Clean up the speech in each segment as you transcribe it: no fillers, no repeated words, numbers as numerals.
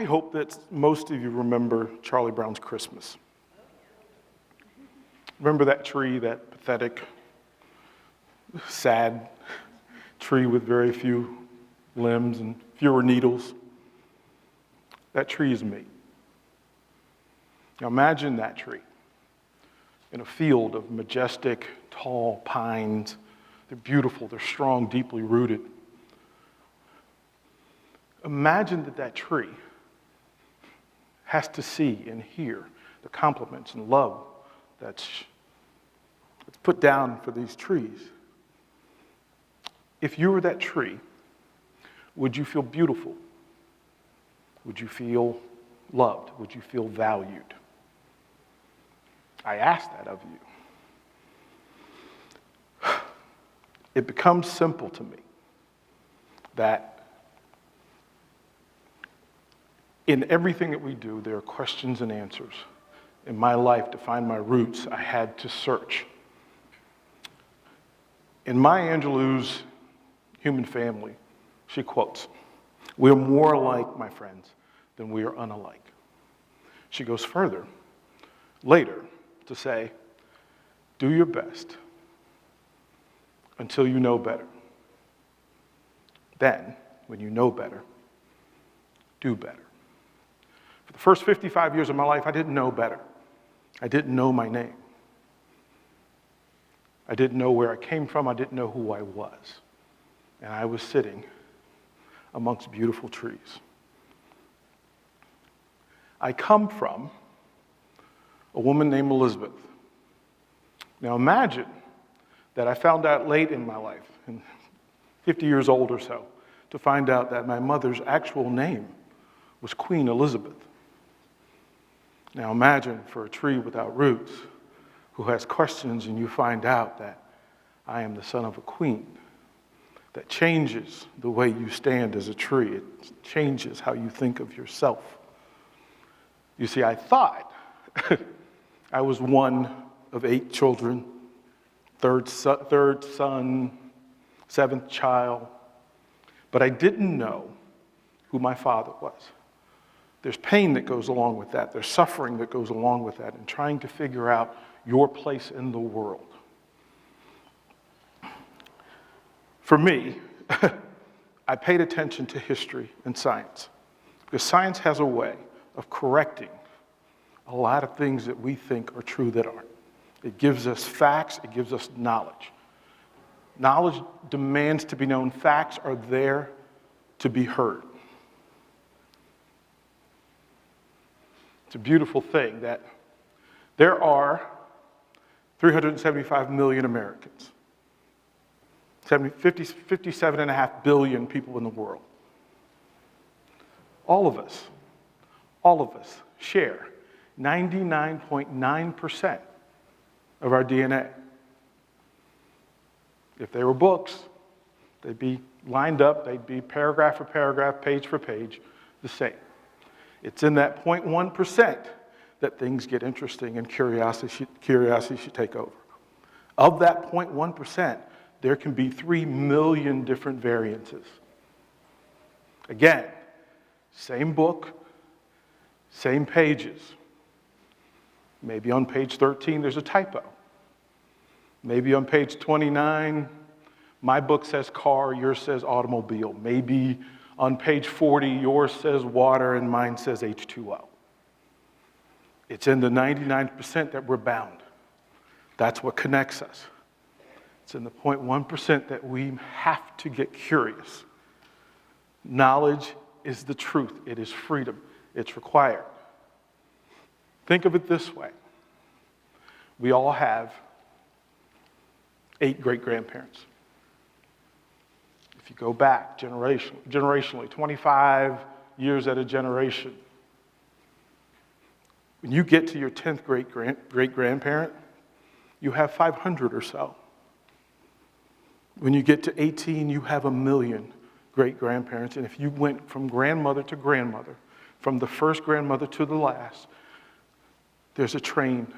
I hope that most of you remember Charlie Brown's Christmas. Remember that tree, that pathetic, sad tree with very few limbs and fewer needles? That tree is me. Now imagine that tree in a field of majestic, tall pines. They're beautiful, they're strong, deeply rooted. Imagine that tree has to see and hear the compliments and love that's put down for these trees. If you were that tree, would you feel beautiful? Would you feel loved? Would you feel valued? I ask that of you. It becomes simple to me that in everything that we do, there are questions and answers. In my life, to find my roots, I had to search. In Maya Angelou's Human Family, she quotes, "We are more alike, my friends, than we are unalike." She goes further later to say, "Do your best until you know better. Then, when you know better, do better." For the first 55 years of my life, I didn't know better. I didn't know my name. I didn't know where I came from. I didn't know who I was. And I was sitting amongst beautiful trees. I come from a woman named Elizabeth. Now imagine that I found out late in my life, 50 years old or so, to find out that my mother's actual name was Queen Elizabeth. Now imagine for a tree without roots who has questions and you find out that I am the son of a queen. That changes the way you stand as a tree. It changes how you think of yourself. You see, I thought I was one of 8 children, third son, 7th child, but I didn't know who my father was. There's pain that goes along with that. There's suffering that goes along with that, and trying to figure out your place in the world. For me, I paid attention to history and science, because science has a way of correcting a lot of things that we think are true that aren't. It gives us facts, it gives us knowledge. Knowledge demands to be known. Facts are there to be heard. It's a beautiful thing that there are 375 million Americans, 57.5 billion people in the world. All of us share 99.9% of our DNA. If they were books, they'd be lined up, they'd be paragraph for paragraph, page for page, the same. It's in that 0.1% that things get interesting and curiosity should take over. Of that 0.1%, there can be 3 million different variances. Again, same book, same pages. Maybe on page 13 there's a typo. Maybe on page 29, my book says car, yours says automobile. Maybe on page 40, yours says water and mine says H2O. It's in the 99% that we're bound. That's what connects us. It's in the 0.1% that we have to get curious. Knowledge is the truth. It is freedom. It's required. Think of it this way. We all have 8 great-grandparents. If you go back generationally, 25 years at a generation, when you get to your 10th great-grandparent, you have 500 or so. When you get to 18, you have 1 million great-grandparents. And if you went from grandmother to grandmother, from the first grandmother to the last, there's a train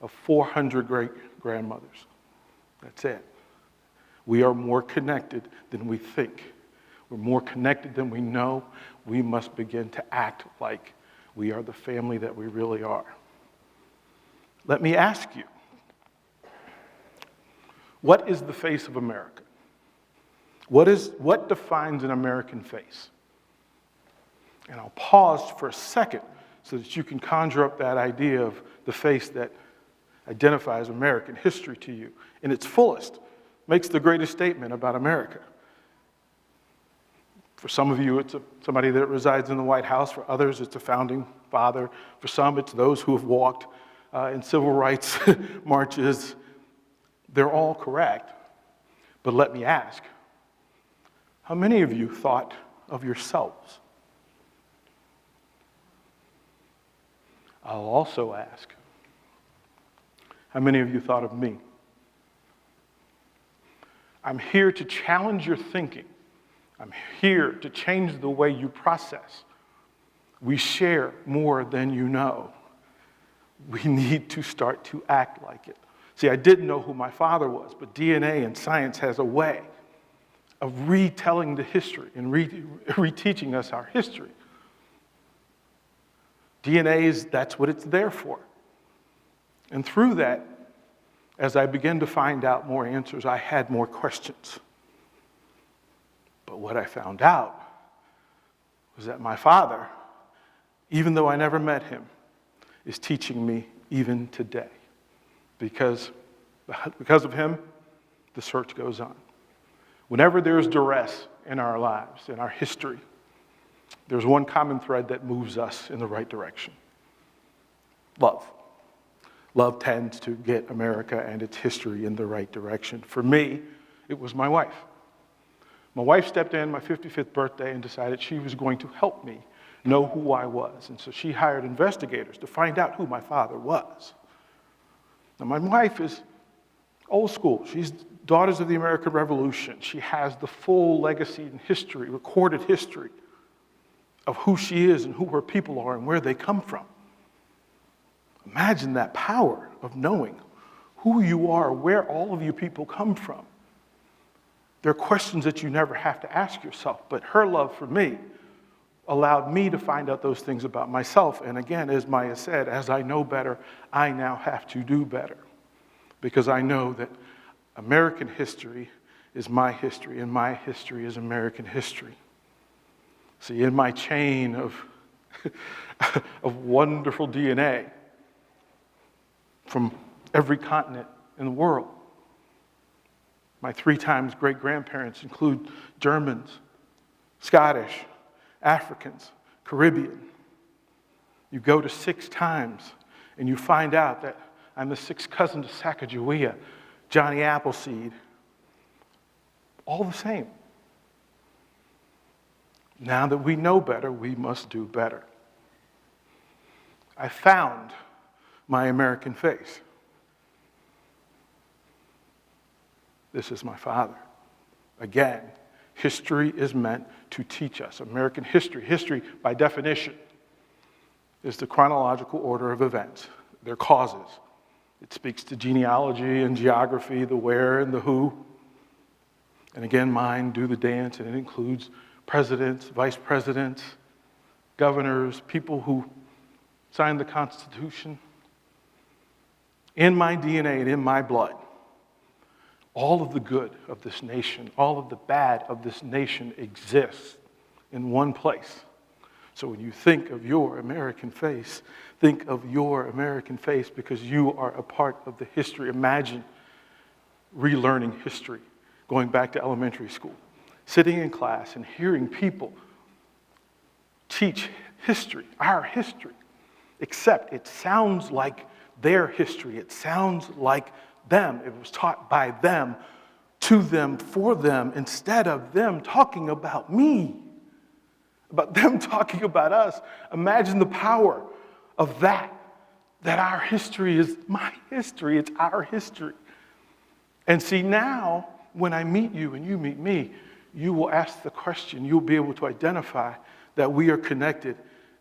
of 400 great-grandmothers. That's it. We are more connected than we think. we're more connected than we know, we must begin to act like we are the family that we really are. Let me ask you, what is the face of America? What defines an American face? And I'll pause for a second so that you can conjure up that idea of the face that identifies American history to you in its fullest, makes the greatest statement about America. For some of you, it's somebody that resides in the White House. For others, it's a founding father. For some, it's those who have walked in civil rights marches. They're all correct. But let me ask, how many of you thought of yourselves? I'll also ask, how many of you thought of me? I'm here to challenge your thinking. I'm here to change the way you process. We share more than you know. We need to start to act like it. See, I didn't know who my father was, but DNA and science has a way of retelling the history and reteaching us our history. DNA that's what it's there for. And through that, as I began to find out more answers, I had more questions. But what I found out was that my father, even though I never met him, is teaching me even today. Because of him, the search goes on. Whenever there's duress in our lives, in our history, there's one common thread that moves us in the right direction. Love. Love tends to get America and its history in the right direction. For me, it was my wife. My wife stepped in my 55th birthday and decided she was going to help me know who I was. And so she hired investigators to find out who my father was. Now, my wife is old school. She's Daughters of the American Revolution. She has the full legacy and history, recorded history of who she is and who her people are and where they come from. Imagine that power of knowing who you are, where all of you people come from. There are questions that you never have to ask yourself, but her love for me allowed me to find out those things about myself. And again, as Maya said, as I know better, I now have to do better. Because I know that American history is my history, and my history is American history. See, in my chain of wonderful DNA from every continent in the world, my 3 times great-grandparents include Germans, Scottish, Africans, Caribbean. You go to 6 times and you find out that I'm the 6th cousin to Sacagawea, Johnny Appleseed, all the same. Now that we know better, we must do better. I found my American face. This is my father. Again, history is meant to teach us. American history by definition, is the chronological order of events, their causes. It speaks to genealogy and geography, the where and the who. And again, mine do the dance, and it includes presidents, vice presidents, governors, people who signed the Constitution. In my DNA and in my blood, all of the good of this nation, all of the bad of this nation exists in one place. So when you think of your American face, think of your American face because you are a part of the history. Imagine relearning history, going back to elementary school, sitting in class and hearing people teach history, our history, except it sounds like their history. It sounds like them. It was taught by them, to them, for them, instead of them talking about me, about them talking about us. Imagine the power of that our history is my history, it's our history. And see, now, when I meet you and you meet me, you will ask the question, you'll be able to identify that we are connected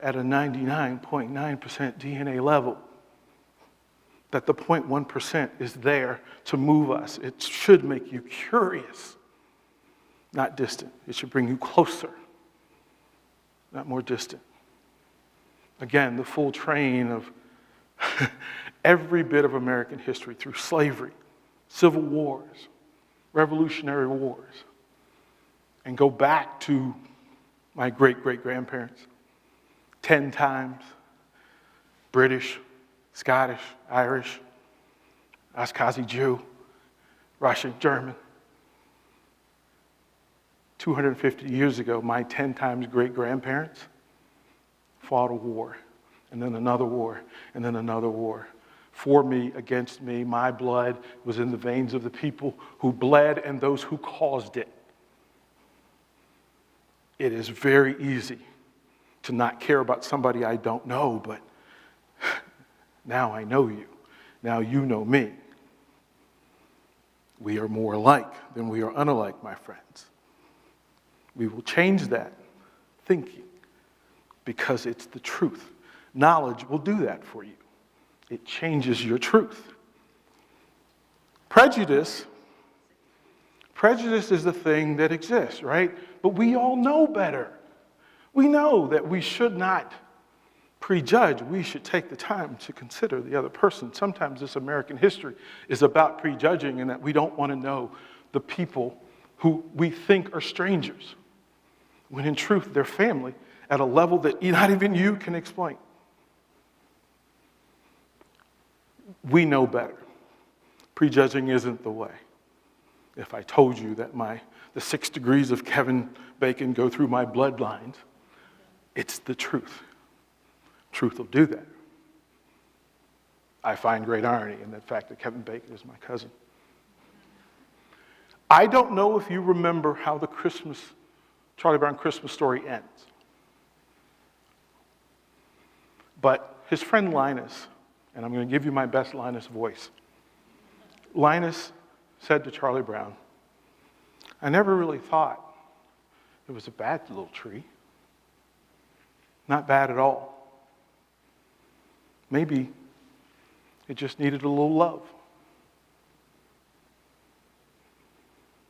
at a 99.9% DNA level. That the 0.1% is there to move us. It should make you curious. not distant. It should bring you closer, not more distant. Again, the full train of every bit of American history through slavery, civil wars, revolutionary wars, and go back to my great-great-grandparents, 10 times, British, Scottish, Irish, Ashkenazi Jew, Russian, German. 250 years ago, my 10 times great-grandparents fought a war, and then another war, and then another war. For me, against me, my blood was in the veins of the people who bled and those who caused it. It is very easy to not care about somebody I don't know, but now I know you. Now you know me. We are more alike than we are unalike, my friends. We will change that thinking because it's the truth. Knowledge will do that for you. It changes your truth. Prejudice is the thing that exists, right? But we all know better. We know that we should not prejudge. We should take the time to consider the other person. Sometimes this American history is about prejudging and that we don't want to know the people who we think are strangers, when in truth they're family at a level that not even you can explain. We know better. Prejudging isn't the way. If I told you that the 6 degrees of Kevin Bacon go through my bloodlines, it's the truth. Truth will do that. I find great irony in the fact that Kevin Bacon is my cousin. I don't know if you remember how the Charlie Brown Christmas story ends. But his friend Linus, and I'm going to give you my best Linus voice. Linus said to Charlie Brown, I never really thought it was a bad little tree. Not bad at all. Maybe it just needed a little love.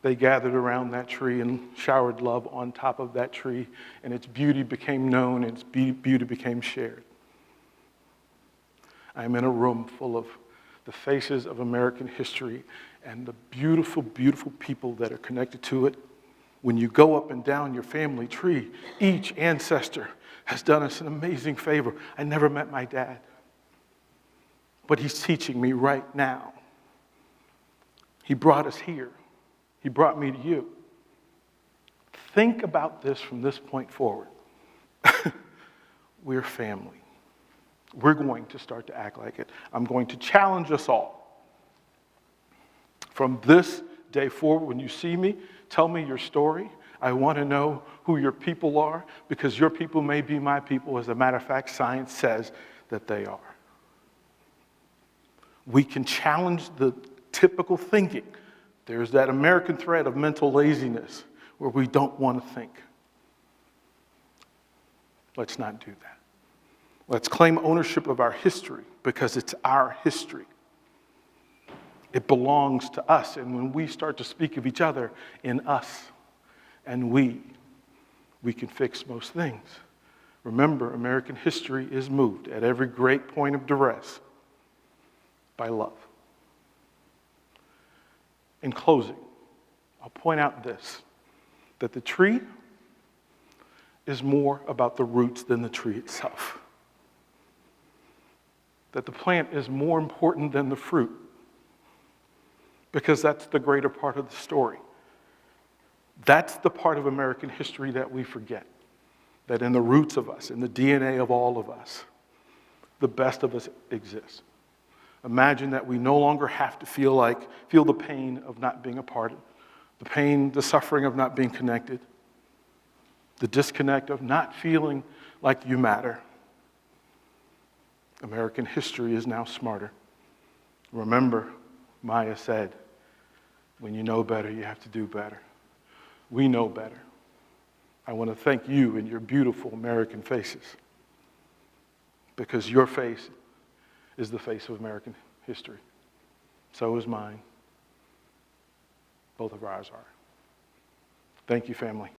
They gathered around that tree and showered love on top of that tree, and its beauty became known, and its beauty became shared. I'm in a room full of the faces of American history and the beautiful, beautiful people that are connected to it. When you go up and down your family tree, each ancestor has done us an amazing favor. I never met my dad, but he's teaching me right now. He brought us here. He brought me to you. Think about this from this point forward. We're family. We're going to start to act like it. I'm going to challenge us all. From this day forward, when you see me, tell me your story. I want to know who your people are, because your people may be my people. As a matter of fact, science says that they are. We can challenge the typical thinking. There's that American thread of mental laziness where we don't want to think. Let's not do that. Let's claim ownership of our history, because it's our history. It belongs to us. And when we start to speak of each other in us and we can fix most things. Remember, American history is moved at every great point of duress by love. In closing, I'll point out this, that the tree is more about the roots than the tree itself. That the plant is more important than the fruit, because that's the greater part of the story. That's the part of American history that we forget, that in the roots of us, in the DNA of all of us, the best of us exists. Imagine that we no longer have to feel the pain of not being a part of, the pain, the suffering of not being connected, the disconnect of not feeling like you matter. American history is now smarter. Remember, Maya said, when you know better, you have to do better. We know better. I want to thank you and your beautiful American faces, because your face is the face of American history. So is mine. Both of ours are. Thank you, family.